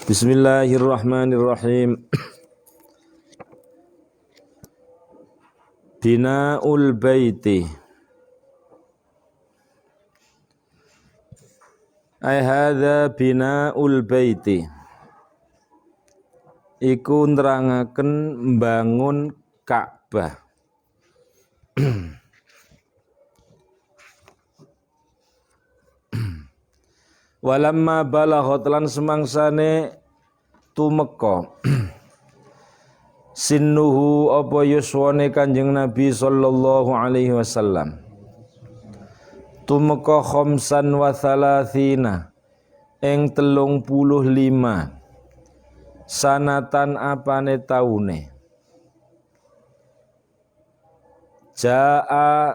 Bismillahirrahmanirrahim. Bina'ul baiti. Ai hadza bina'ul baiti. Iku nerangaken mbangun Ka'bah. Walamma balaghat lan semangsane tumeka sinnuhu apa yuswane Kanjeng Nabi sallallahu alaihi wasallam. Tumeka khamsan wa thalathina ing 35 sanatan apane taune. Jaa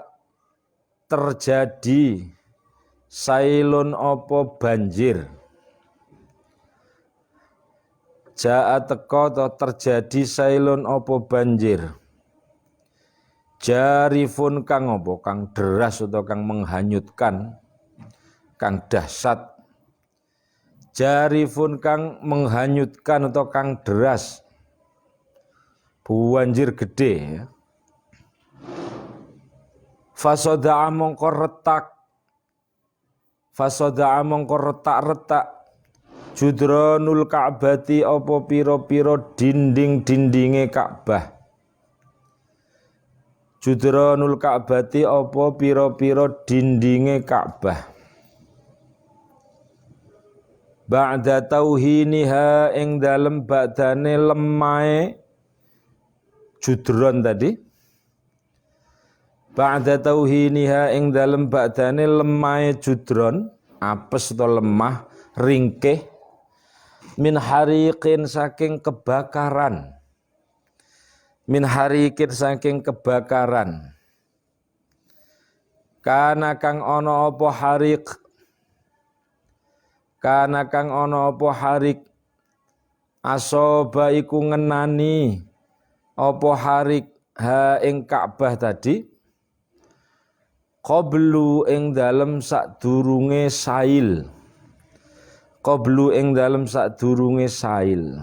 terjadi sailun opo banjir. Jaa teko atau terjadi sailun opo banjir. Jarifun kang opo kang deras atau kang menghanyutkan, kang dahsyat. Jarifun kang menghanyutkan atau kang deras. Banjir gede ya. Fasoda'a mongko retak. Fasoda'a mongko retak-retak. Judronul Ka'bati apa piro-piro dinding-dindinge Ka'bah. Judronul Ka'bati apa piro-piro dindinge Ka'bah. Ba'da tauhiniha ing dalem ba'dane lemahe judron tadi. Ba'da tauhiniha ing dalem ba'dane lemahe judron, apes atau lemah, ringkih, min hariqin saking kebakaran. Min hariqin saking kebakaran. Kana kang ana apa hariq. Kana kang ana apa hariq. Asoba iku ngenani apa hariq ha ing Ka'bah tadi. Qablu ing dalem sadurunge sail. Qablu ing dalem sadurunge sail.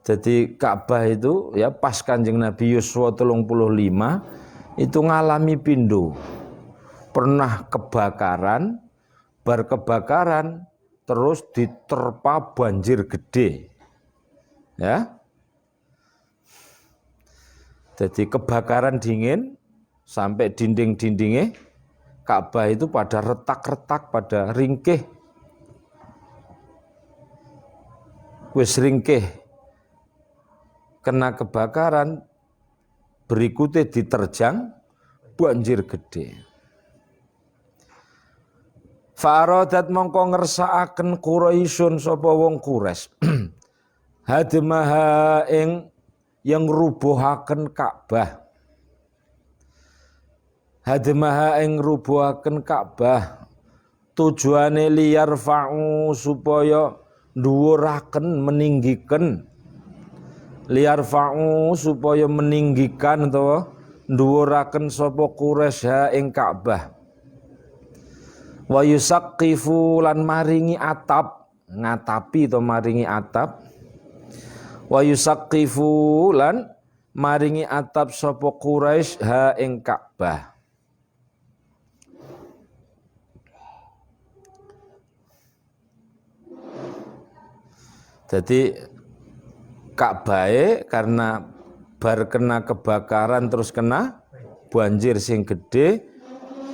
Jadi Ka'bah itu ya pas Kanjeng Nabi yuswa 35 itu ngalami pindo. Pernah kebakaran, bar kebakaran terus diterpa banjir gede. Ya. Jadi kebakaran dingin sampai dinding-dindingnya Ka'bah itu pada retak-retak, pada ringkih. Wis ringkih kena kebakaran, berikutnya diterjang banjir gede. Fa'aradat mongko ngersakaken Quraisyun sapa wong Quraisy. Hadmaha ing yang rubuhaken Ka'bah. Hadmaha ing rubuhaken Ka'bah. Tujuane liyarfa'u supaya dhuwuraken meninggikan. Liyarfa'u supaya meninggikan atau dhuwuraken sapa Quraisy ha ing Ka'bah. Wa yusaqqifu lan maringi atap, ngatapi atau maringi atap. Wa yusaqqifu lan maringi atap sapa Quraisy ha ing Ka'bah. Jadi Ka'bah karena bar kena kebakaran terus kena banjir sing gede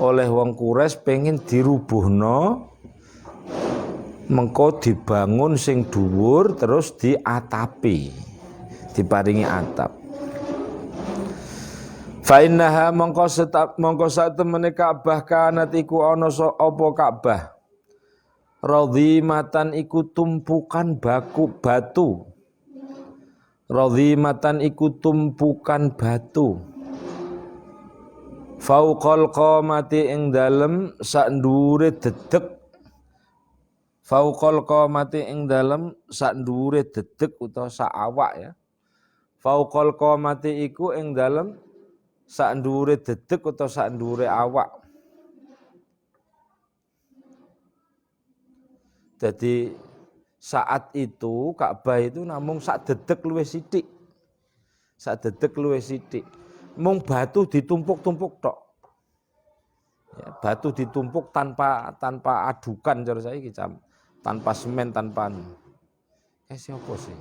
oleh wong Quraisy pengen dirubuhno. Mengko dibangun sing dhuwur terus diatapi, diparingi atap. Fa innaha mongko satemene Ka'bah kanat iku ana apa Ka'bah. Radhimatan iku tumpukan batu. Radhimatan iku tumpukan batu. Fauqal qamati ing dalem sak ndhuwure dedeg. Fauqal qamati ing dalem sak ndhuwure dedeg utawa sak awak ya. Fauqal qamati iku ing dalem sak ndhuwure dedeg utawa sak ndhuwure awak. Jadi saat itu Ka'bah itu namung sak dedek luwih sithik. Sak dedek luwih sithik. Mung batu ditumpuk-tumpuk tok. Ya, batu ditumpuk tanpa adukan cara saiki tanpa semen tanpa siapa sih?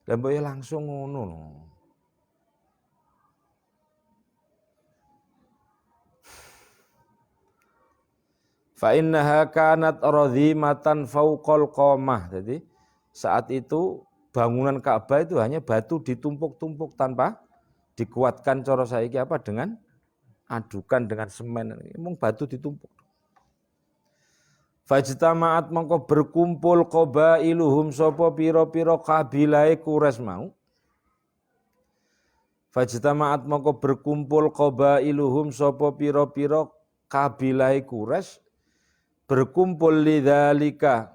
Lah mbok langsung ngono lho. Fa innaha kanat radhimatan fauqal qamah. Jadi saat itu bangunan Ka'bah itu hanya batu ditumpuk-tumpuk tanpa dikuatkan cara saiki apa dengan adukan dengan semen. Emang batu ditumpuk. Fajtama'at mongko berkumpul qabailuhum sapa pira-pira kabilahe Quraisy mau. Fajtama'at mongko berkumpul qabailuhum sapa pira-pira kabilahe Quraisy berkumpul lidzalika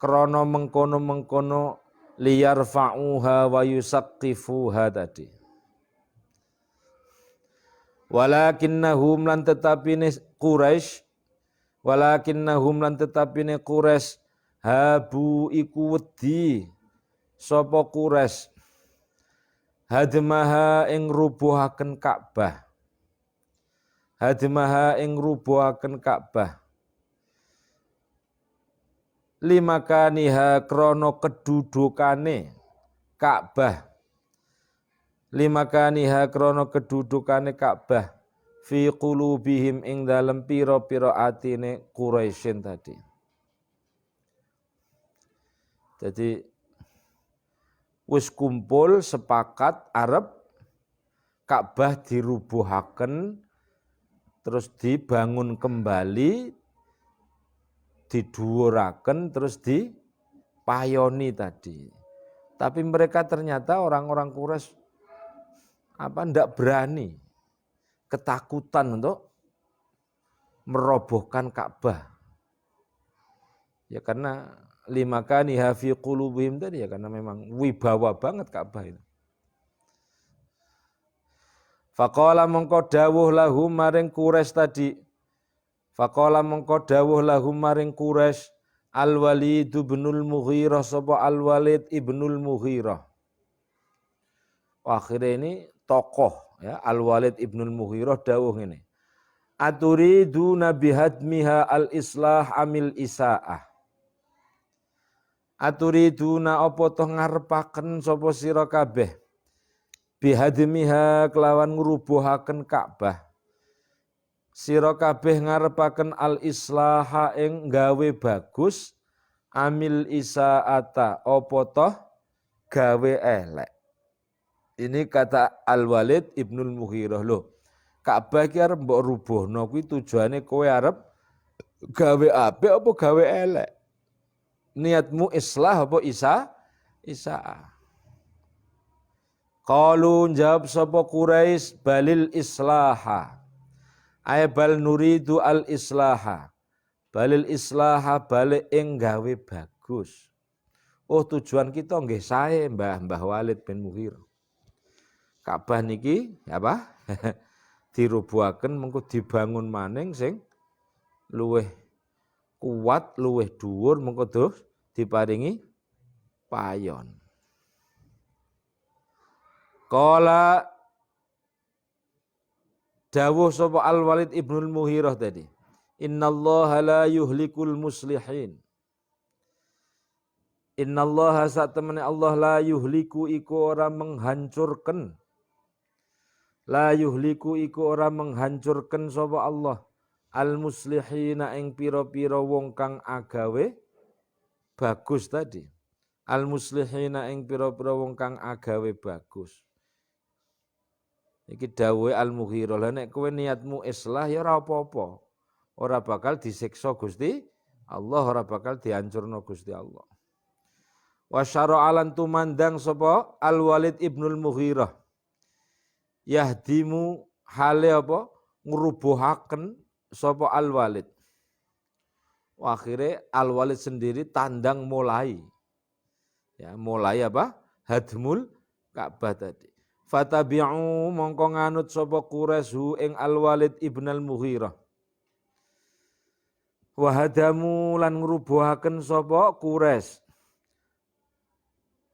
krana mengkono-mengkono liyarfa'uha wa yusaqqifuha tadi. Walakinnahum lan tetapine Quraisy habu iku wedi sapa Quraisy hadmaha ing rubuhaken Ka'bah. Hadmaha ing rubuhaken Ka'bah. Limakaniha krono kedudukane Ka'bah. Limakaniha krono kedudukane Ka'bah fi qulubihim ing dalem pira-pira atine Quraisyin tadi. Jadi wis kumpul sepakat arep Ka'bah dirubuhaken terus dibangun kembali diduwuraken terus dipayoni tadi. Tapi mereka ternyata orang-orang Quraisy ndak berani, ketakutan untuk merobohkan Ka'bah. Ya karena limakaniha fi qulubihim tadi ya karena memang wibawa banget Ka'bah itu. Faqala mongko dawuh lahum maring Quraisy tadi. Faqala mongko dawuh lahum maring Quraisy Al-Walid ibnul Mughirah sapa Al-Walid ibnul Mughirah. Akhirnya ini tokoh ya Al-Walid ibnul Mughirah dawuh ngene. Aturiduna bihadmiha al-islah amil isaah. Aturiduna apa toh ngarepaken sapa sira kabeh bihadmiha kelawan ngrubuhaken Ka'bah. Sira kabeh ngarepaken al-islaha ing gawe bagus amil isaata apa toh gawe elek. Ini kata Al-Walid ibnul Mughirah loh. Ka'bah ki arep mbok rubuhno kuwi tujuane kowe arep gawe apik apa gawe elek. Niatmu islah apa isaah. Qalu jawab sapa Quraisy balil islaha. Ay bal nuridu al islaha. Balil islaha balik ing gawe bagus. Oh tujuan kita nggih sae Mbah Walid bin Mughirah. Ka'bah niki apa? Dirubuhaken mengko dibangun maning sing luweh kuat, luweh dhuwur mengko terus diparingi payon. Qala dawuh sapa Al-Walid ibnul Mughirah tadi. Innallaha la yuhlikul muslihin. Innallaha satemene Allah la yuhliku iku ora menghancurkan. La yuhliku iku ora menghancurkan sapa Allah al-muslihina ing pira-pira wong kang agawe bagus tadi. Al-muslihina ing pira-pira wong kang agawe bagus. Iki dawuhe Al-Mughirah. Lah nek kowe niatmu islah ya ora apa-apa. Ora bakal disiksa Gusti Allah, ora bakal dihancurno Gusti Allah. Wa syara'alan tumandang sapa Al-Walid ibnul Mughirah. Yahdimu hale apa? Ngrubuhaken sapa Al-Walid. Akhirnya Al-Walid sendiri tandang mulai. Ya, mulai apa? Hadmul Ka'bah tadi. Fatabi'u mongko nganut sapa Quraisy hu ing Al-Walid ibn Al-Mughirah. Wa hadamu lan ngrubuhaken sapa Quraisy.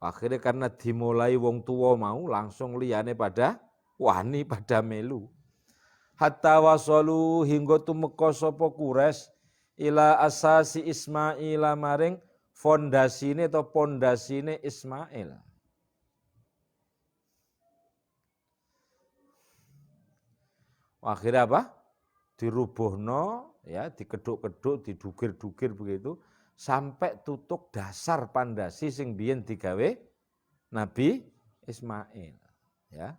Akhirnya karena dimulai wong tua mau langsung liyane pada wani pada melu. Hatta wasalu hingga tumeka sapa Quraisy ila asasi Ismail maring fondasine atau pondasine Ismail. Akhirnya apa? Dirubuhno, ya, dikeduk-keduk, didugir-dugir begitu sampai tutuk dasar pandasi sing biyen digawe Nabi Ismail, ya.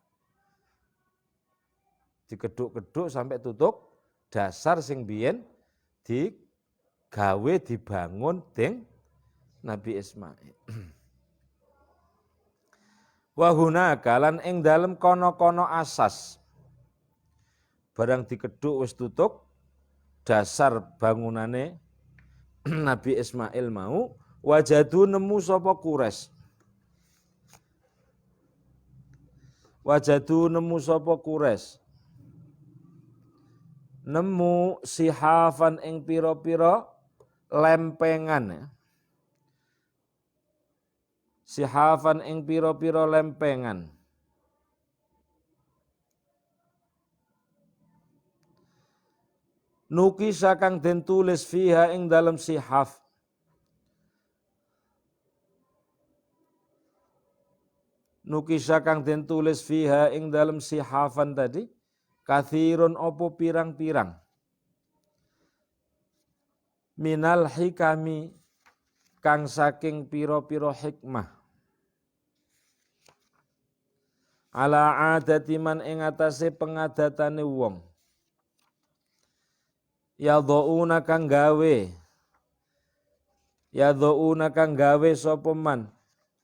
Dikeduk-keduk sampai tutuk dasar sing biyen digawe dibangun ding Nabi Ismail. Wa hunaka lan ing dalem kono-kono asas barang dikeduk wis tutuk dasar bangunane Nabi Ismail mau wajadu nemu sapa Quraisy. Wajadu nemu sapa Quraisy. Nemu sihafan ing pira-pira lempengan, ya. Sihafan ing pira-pira lempengan. Nukisa kang den tulis fiha ing dalam sihaf. Nukisa kang den tulis fiha ing dalam sihafan tadi kathirun opo pirang-pirang. Minal hikami kang saking pira-pira hikmah. Ala adati man ing atase pengadatane wong. Yadhauna kang gawe sapa man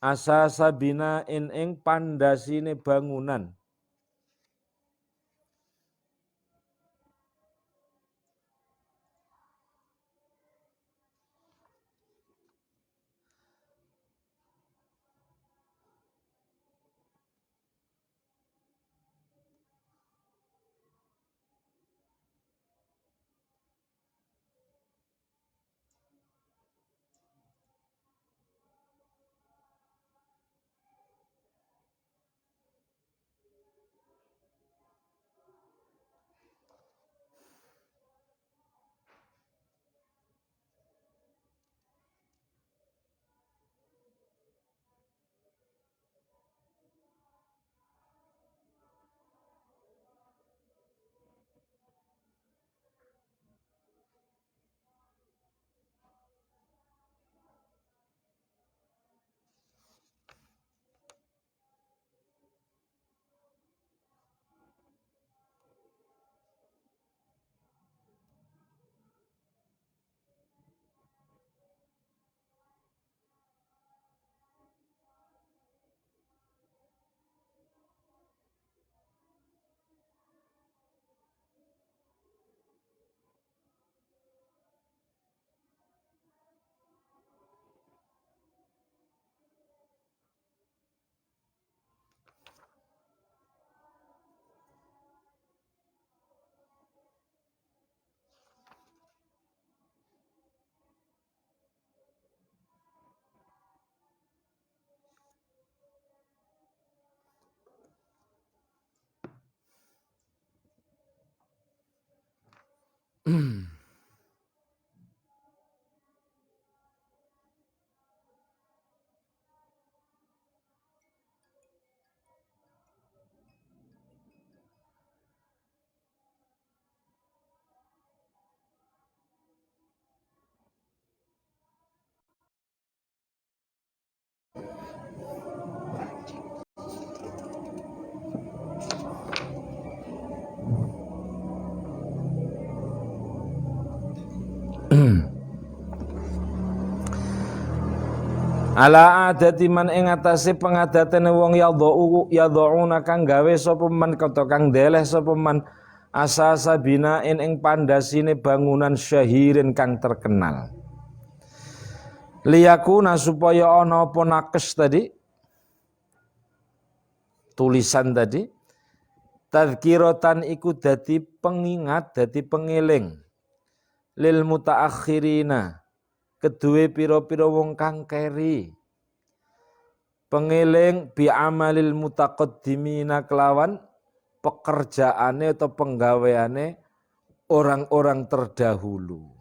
asasa binain ing pandasine bangunan. Ala adati man ing atase pengadatane wong yadhauna kang gawe sapa man kang deleh sapa man asasa binain ing pandasine bangunan syahirin kang terkenal. Liyakuna supaya ana apa nakes tadi tulisan tadi, tadzkiratan iku dadi pengingat, dadi pengeling lil mutaakhirina kedue pira-pira wong kang keri, pengeling bi amalil mutaqaddimina kelawan pekerjaane atau penggaweane orang-orang terdahulu.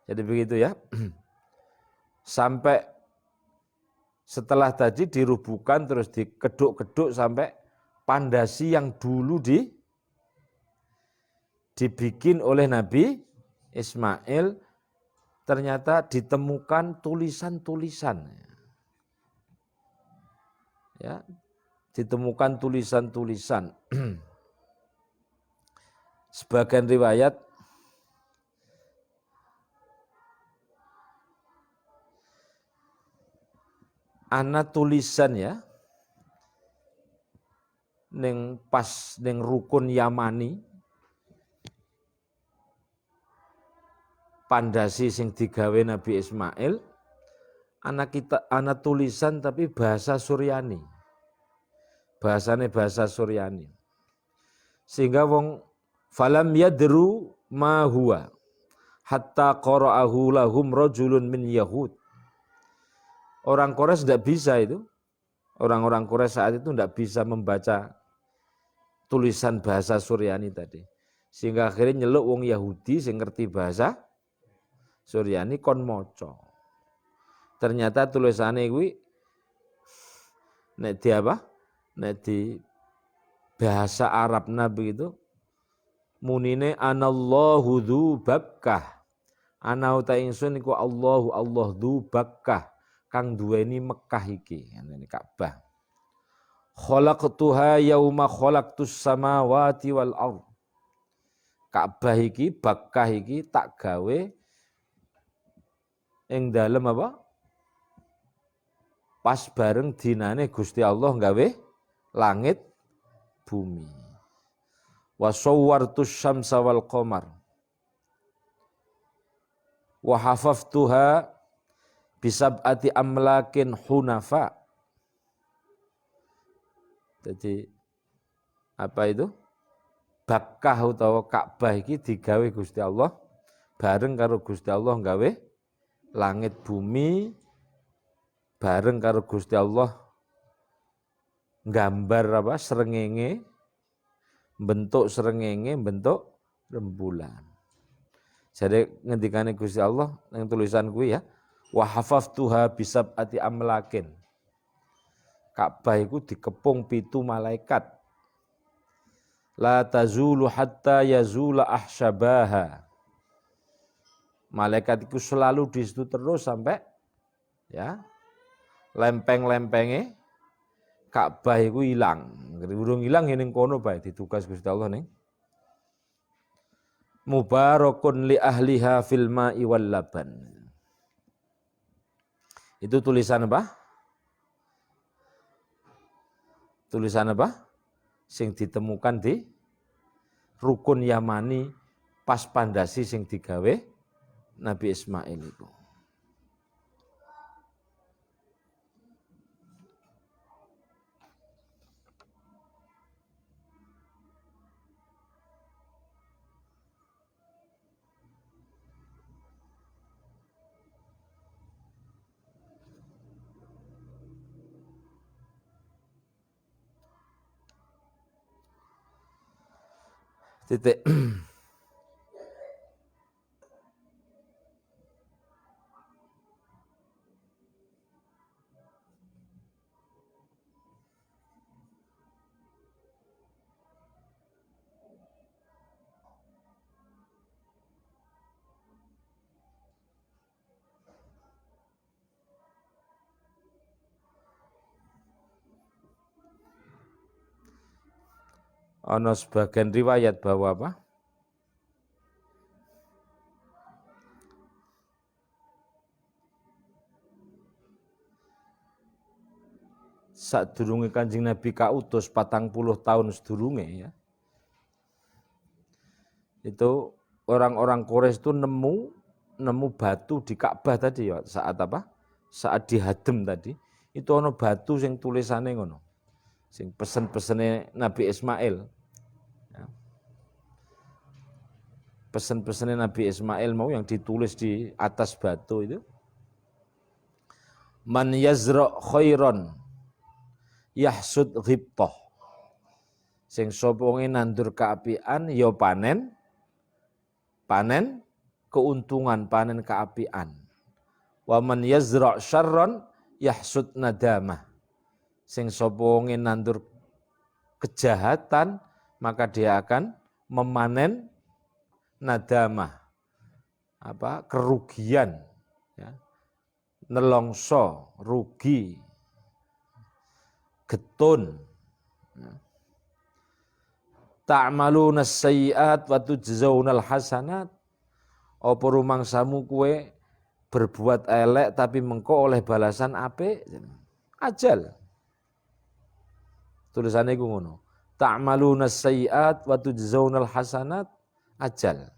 Jadi begitu ya. Sampai setelah tadi dirubuhkan terus dikeduk-keduk sampai pondasi yang dulu dibikin oleh Nabi Ismail, ternyata ditemukan tulisan-tulisan. Ya, ditemukan tulisan-tulisan. Sebagian riwayat ana tulisan ya ning pas ning rukun Yamani, pandasi sing digawe Nabi Ismail, ana tulisan tapi bahasa Suryani. Bahasane bahasa Suryani. Sehingga wong falam yadru ma huwa hatta qara'ahu lahum rajulun min Yahud. Orang Quraisy tidak bisa itu. Orang-orang Quraisy saat itu tidak bisa membaca tulisan bahasa Suryani tadi. Sehingga akhirnya nyeluk wong Yahudi sing ngerti bahasa Suryani kon maca. Ternyata tulisannya kuwi nek di apa? Nek di bahasa Arab Nabi itu munine anallahu dzu bakkah. Ana uta ingsun iku Allah dzu bakkah kang duweni Mekah iki, ngene Ka'bah. Khalaqtuha yauma khalaqtus samawati wal ardh. Ka'bah iki, Bakkah iki tak gawe ing dalem apa? Pas bareng dinane Gusti Allah gawe langit bumi. Wa sawwartus syamsa wal qamar. Wa hafaftuha bisab'ati amlakin hunafa. Jadi apa itu? Bakkah utawa Ka'bah iki digawe Gusti Allah bareng karo Gusti Allah gawe langit bumi, bareng karo Gusti Allah gambar apa srengenge, bentuk srengenge, bentuk rembulan. Jadi ngendikane Gusti Allah yang tulisan kuwi ya, wa hafaftuha bisab'ati amlakin. Ka'bah iku dikepung 7 malaikat. La tazulu hatta yazula ahsyabaha. Malaikat itu selalu di situ terus sampai ya lempeng-lempenge Ka'bah iku ilang. Urung ilang ning kono bae ditugas Gusti Allah ning. Mubarakun li ahliha fil ma'i wal laban. Itu tulisan apa? Tulisan apa? Sing ditemukan di rukun Yamani pas pandasi sing digawe Nabi Ismail itu. Titik. Ana sebagian riwayat bahwa apa? Sadurunge Kanjeng Nabi kautus 40 tahun sedurunge ya. Itu orang-orang Quraisy itu nemu batu di Ka'bah tadi ya, saat apa? Saat dihadem tadi. itu ono batu sing tulisane ngono. Sing pesen-pesene Nabi Ismail. Ya. Pesen-pesene Nabi Ismail mau yang ditulis di atas batu itu. Man yazra' khairan yahsud ghibtah. Sing sapa nandur keapian ya panen keuntungan, panen keapian. Wa man yazra' syarran yahsud nadamah. Sing sapa nandur kejahatan maka dia akan memanen nadamah. Kerugian, ya. Nelongso, rugi, getun. Ta'maluna sayyi'at wa tujzaunal hasanat. Apa rumangsamu kue berbuat elek tapi mengko oleh balasan apik? Ajal. Tulisannya iku ngono. Ta'maluna sayyi'at wa tujzaunal hasanat, ajal.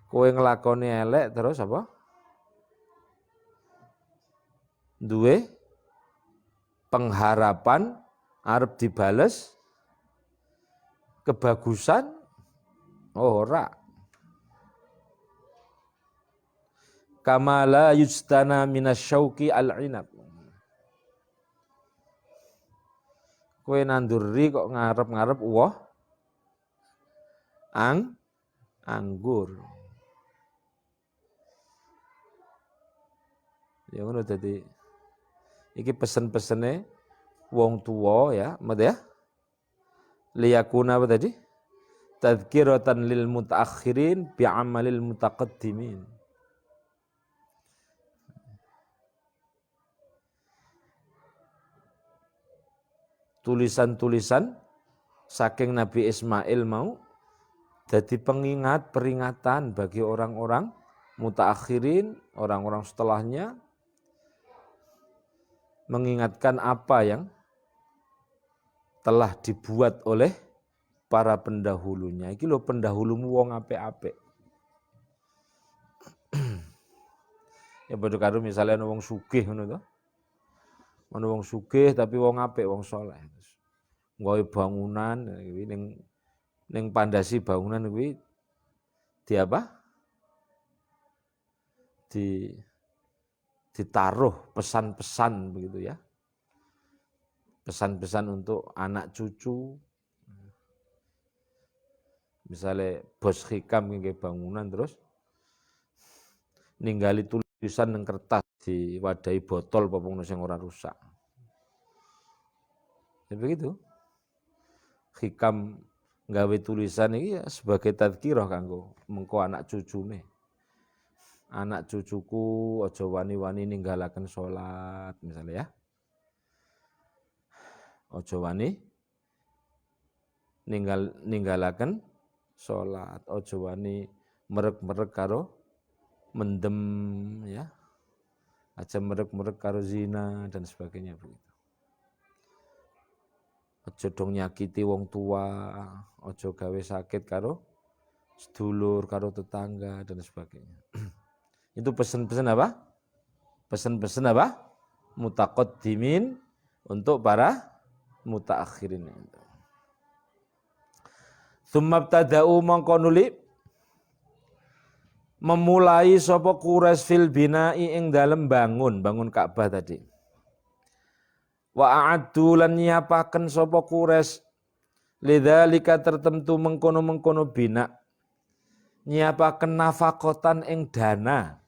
Kowe nglakoni elek terus apa? Duwe pengharapan arep dibales kebagusan ora. Kamala yujtana minasyauqi al-inab. Kowe nanduri kok ngarep-ngarep uwoh anggur. Ya ngono dadi iki pesen-pesene wong tua ya, mat ya. Liyakuna apa tadi? Tadhkiratan lil mutaakhirin bi'amalil mutaqaddimin. Tulisan-tulisan saking Nabi Ismail mau jadi pengingat, peringatan bagi orang-orang mutaakhirin, orang-orang setelahnya, mengingatkan apa yang telah dibuat oleh para pendahulunya. Iki lho pendahulumu wong apik-apik. Ya padha karo misalnya ana wong sugih ngono to. Ana wong sugih tapi wong apik, wong saleh. Nggawe bangunan kuwi ning pandasi bangunan kuwi di apa? Ditaruh pesan-pesan begitu ya. Pesan-pesan untuk anak cucu. Misalnya bos hikam nggih bangunan terus ninggali tulisan yang kertas diwadahi botol apa ngono sing ora rusak. Ya begitu. Hikam nggawe tulisan iki ya sebagai tadzkirah kanggo mengko anak cucune. Anak cucuku aja wani-wani ninggalaken salat misalnya ya. Aja wani ninggalaken salat, aja wani merek-merek karo mendem ya. Aja merek-merek karo zina dan sebagainya begitu. Aja dong nyakiti wong tua, aja gawe sakit karo sedulur, karo tetangga dan sebagainya. Itu pesan-pesan apa? Pesan-pesan apa? Mutaqaddimin untuk para mutaakhirin. Tsumma btada'u mongko nuli memulai sapa Quraisy fil bina'i ing dalem bangun Ka'bah tadi. Wa a'addu lan nyiapaken sapa Quraisy lidzalika tertentu mengkono-mengkono bina. Nyiapaken nafakotan ing dana.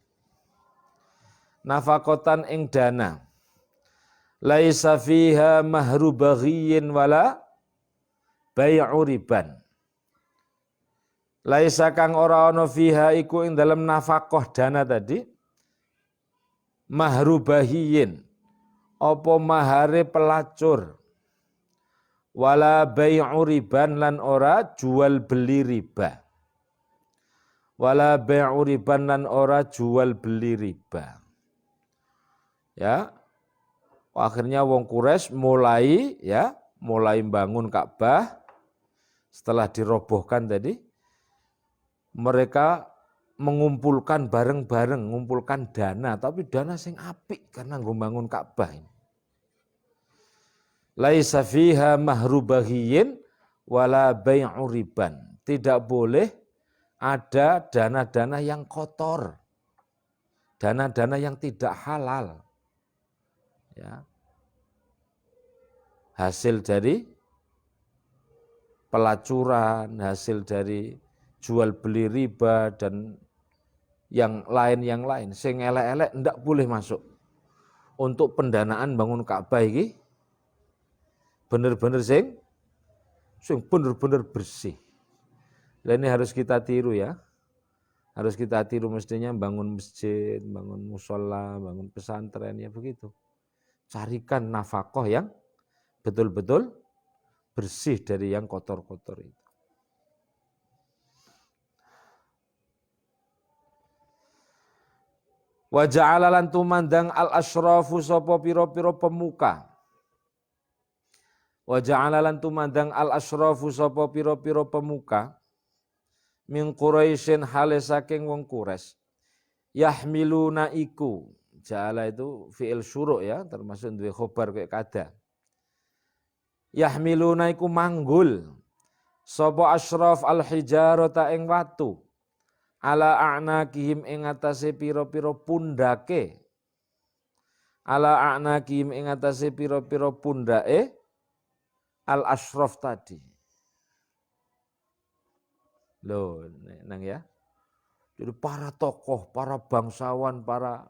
Nafakotan ing dana. Laisa fiha mahru baghiyin wala bai'u riban. Laisa kang ora ana fiha iku ing dalam nafakoh dana tadi mahru bahiyin apa mahare pelacur wala bai'u riban lan ora jual beli riba. Wala bai'u riban lan ora jual beli riba. Ya. Akhirnya wong Quraisy mulai bangun Ka'bah setelah dirobohkan tadi, mereka mengumpulkan bareng-bareng, mengumpulkan dana, tapi dana sing apik karena nggo bangun Ka'bah ini. Laisa fiha mahrubahiyin wala bai'u riban. Tidak boleh ada dana-dana yang kotor. Dana-dana yang tidak halal. Ya. Hasil dari pelacuran, hasil dari jual beli riba dan yang lain. Sing elek-elek ndak boleh masuk. Untuk pendanaan bangun Ka'bah ini bener-bener sing bener-bener bersih. Dan ini harus kita tiru ya. Harus kita tiru mestinya bangun masjid, bangun musola, bangun pesantren ya begitu. Carikan nafkah yang betul-betul bersih dari yang kotor-kotor itu. Wa ja'ala lan tumandang al-asyrafu sapa pira-pira pemuka. Wa ja'ala lan tumandang al-asyrafu sapa pira-pira pemuka min Quraisyin hale saking wong Quraisy. Yahmiluna iku. Ja'ala itu fi'il syuru' ya, termasuk duwe khobar kayak kada. Yahmiluna iku manggul sapa asyraf al-hijarata ing watu. Ala a'nakihim ing atase pira-pira pundake. Ala a'nakihim ing atase pira-pira pundake al-asyraf tadi. Loh, nang ya. Jadi para tokoh, para bangsawan, para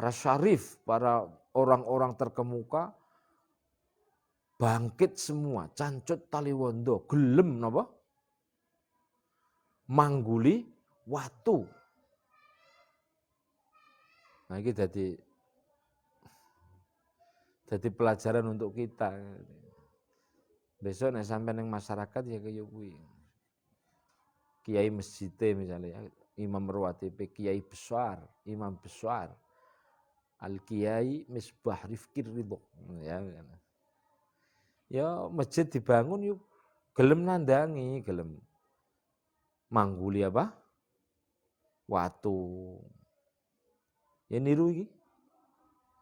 syarif, para orang-orang terkemuka bangkit semua, cancut taliwondo, gelem napa? Mangguli watu. Nah ini jadi pelajaran untuk kita. Besok nek sampai neng masyarakat ya kaya kuwi. Kiai masjid misalnya, imam rawatib, kiai besar, imam besar, al kiai Misbah Rifqir Ridho. Ya masjid dibangun yuk gelem nandangi, gelem mangguli apa? Watu. Ya niru iki.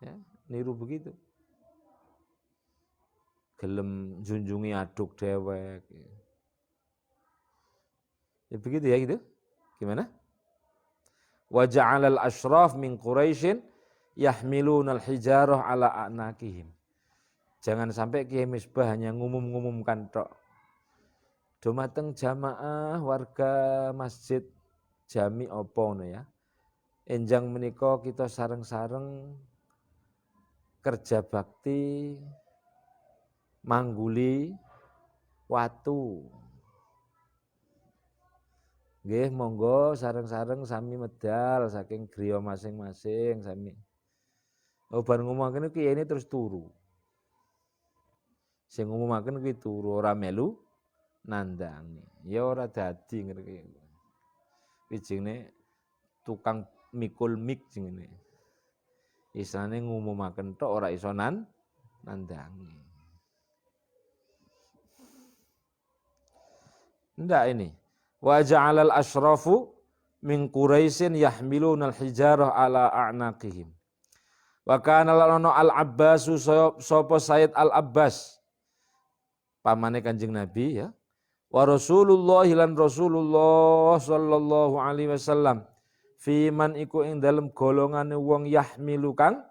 Ya, niru begitu. Gelem junjungi aduk dewek. Ya begitu ya gitu. Gimana? Wa ja'alal asyraf min Quraisyin yahmilunal hijarah ala a'nakihim. Jangan sampai Kiai Misbah hanya ngumum-ngumumkan tok. Dumateng jamaah warga masjid jami opo no ya. Enjang menika kita sareng-sareng kerja bakti mangguli watu. Nggih monggo sareng-sareng sami medal saking griya masing-masing sami. Oh bar ngumumaken iki ini terus turu. Sing ngumumaken kuwi turu ora melu nandangi. Ya ora dadi ngerti. Wijine tukang mikul mik jenenge. Isane ngumumaken tok ora iso nandangi. Ndak ini. Wa ja'alal asyrafu min Quraisyin yahmilunal hijarah ala a'naqihim. Wa kana lana al-Abbasu sapa Sayyid al-Abbas pamane Kanjeng Nabi ya. Wa Rasulullah lan Rasulullah sallallahu alaihi wasallam fi man iku ing dalem golongane wong yahmilu kang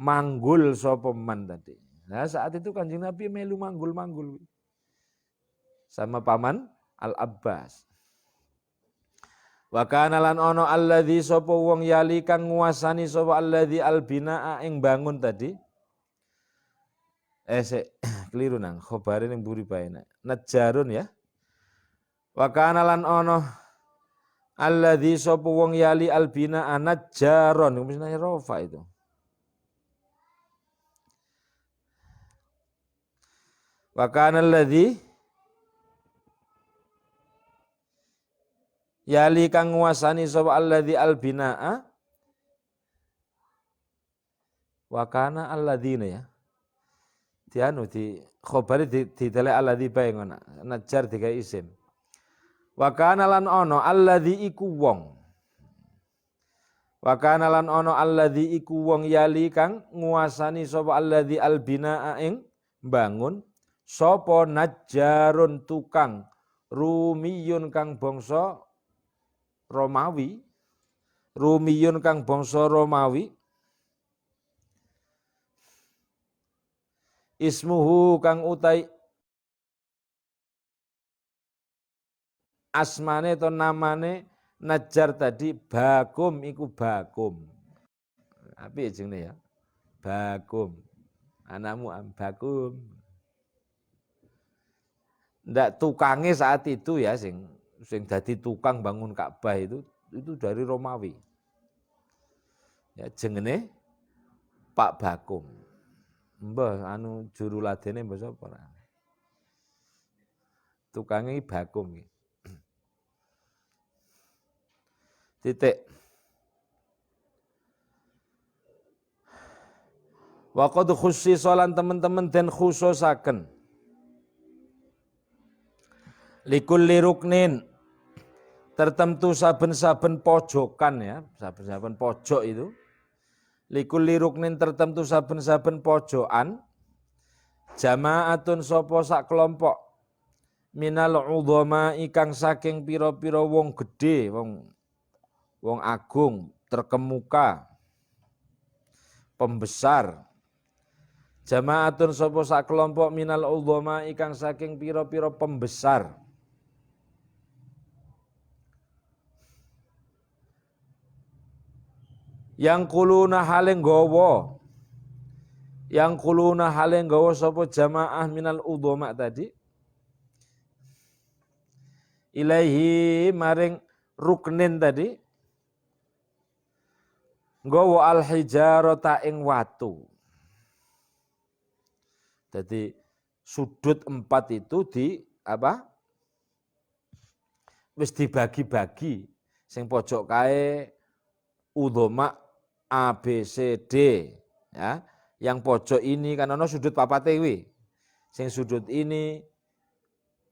manggul sapa man tadi. Nah saat itu Kanjeng Nabi melu manggul-manggul sama paman Al-Abbas. Wa kana lan ana alladzi sapa wong yali kang nguasani sapa alladzi albinaa ing bangun tadi. Keliru nang khobare ning mburi bae nak. Najjarun ya. Wa kana lan ana alladzi sapa wong yali albinaa najjaron mesti rofa itu. Wa kana alladzi yali kang nguasani sapa alladzi albinaa wa kana alladzina ya. Dianu di khobari ditelek alladzi bae ngono. Najjar digawe isim. Wa kana lan ono alladzi iku wong. Wa kana lan ono alladzi iku wong yali kang nguasani sapa alladzi albinaa ing bangun sapa najjarun tukang rumiyun kang bangsa Romawi. Rumiyun kang bangsa Romawi. Ismuhu kang utai asmane atau namane Najjar tadi Bagum iku Bagum. Api jenenge ya. Bagum. Anakmu Bagum. Ndak tukangnya saat itu ya sing dadi tukang bangun Ka'bah itu dari Romawi. Ya jenenge Pak Bagum. Mbah anu juru ladene mbah sapa? Tukangnya Bagum iki. Titik. Wa qad khussisalan teman-teman den khususaken. Likulli ruknin tertentu saben-saben pojokan ya, saben-saben pojok itu. Likulli ruknin tertentu saben-saben pojokan. Jama'atun sapa sak kelompok minal udhama ikang saking pira-pira wong gedhe, wong agung, terkemuka, pembesar. Jama'atun sapa sak kelompok minal udhama ikang saking pira-pira pembesar. Yang kuluna haleng gawa. Yang kuluna haleng gawa sapa jamaah minal udhama tadi. Ilaihi maring ruknin tadi. Gawa al-hijarata ing watu. Jadi sudut 4 itu wis dibagi-bagi. Sing pojok kae udhoma A B C D ya. Yang pojok ini kan ana sudut papate kuwi. Sing sudut ini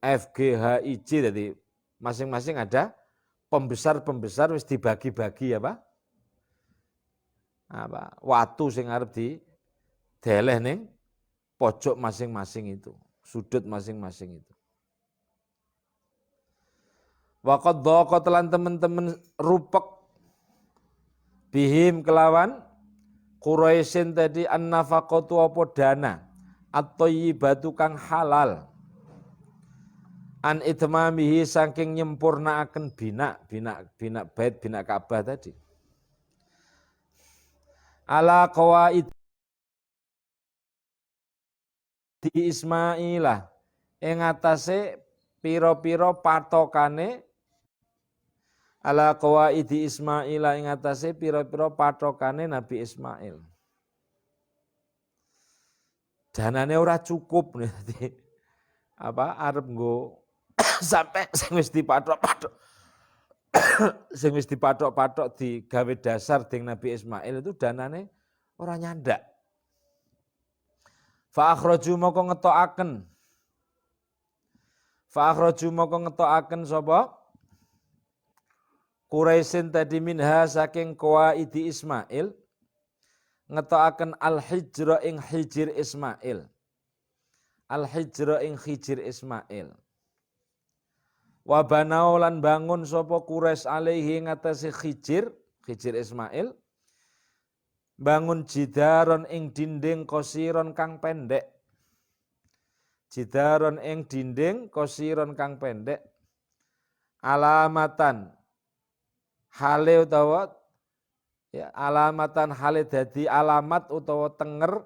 F G H I J jadi masing-masing ada pembesar wis dibagi-bagi watu sing arep deleh ning pojok masing-masing itu, sudut masing-masing itu. Waqad dhaqa telan teman-teman rupek bihim kelawan Quraisyin tadi an-nafaqatu apa dana at-thayyibatu kang halal an itmamihi saking nyempurnaaken bina bait bina Ka'bah tadi ala qawaid di Ismailah ing atase pira-pira patokane ala qawaidi Ismailah ing atase pira-pira patokane Nabi Ismail. Danane ora cukup nih. Arep nggo sampai sing wis dipatok-patok sing wis dipatok-patok digawe dasar ding Nabi Ismail itu danane ora nyandak. Fa akhraju moko ngetokaken sapa Quraisyin tadi minha saking qawaidi Ismail ngetokaken al-hijra ing hijir Ismail. Al-hijra ing hijir Ismail. Wa banau lan bangun sapa Quraisy alaihi ngatasi hijir Ismail. Bangun jidaron ing dinding kosiron kang pendek. Jidaron ing dinding kosiron kang pendek. Alamatan hale utawa ya alamatan hale dadi alamat utawa tenger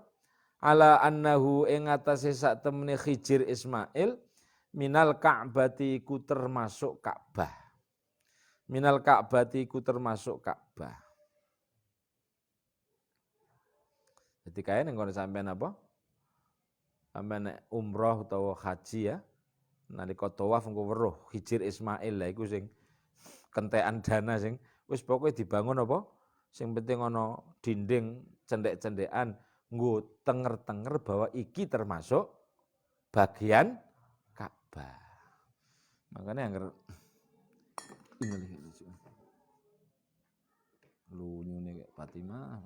ala annahu ing atase sak temene hijir Ismail minal Ka'bati ku termasuk Ka'bah. Minal Ka'bati ku termasuk Ka'bah. Jadi kaya ning kono sampean apa? Sampean umroh utawa haji ya. Nalika tawaf engko weruh hijir Ismail lah iku sing kentekan dana sing wis pokoke dibangun apa? Sing penting ana dinding cendek-cendekan nggo tenger-tenger bahwa iki termasuk bagian Ka'bah. Makanya Innalillahi wa inna ilaihi raji'un. Lunyune kayak Fatimah.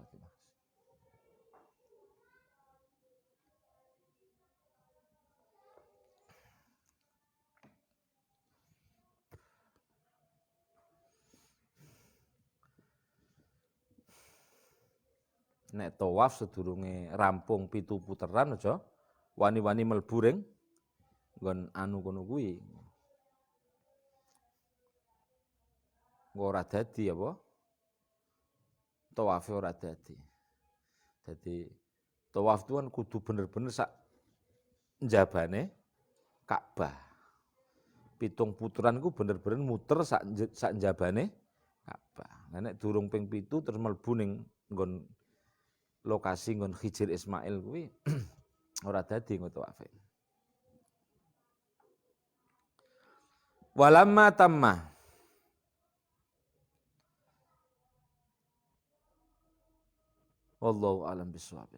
Nek tawaf sedurunge rampung 7 puteran aja wani-wani mlebu ring nggon anu kono kuwi. Ora dadi apa? Tawafe ora dadi. Dadi tawaf itu kan kudu bener-bener sak njabane Ka'bah. 7 puteran ku bener-bener muter sak njabane Ka'bah. Nah nek durung ping 7 terus mlebu ning nggon lokasi nggon Hijir Ismail kuwi ora dadi ngono tawafe. Walamma tamma wallahu alam bisawab.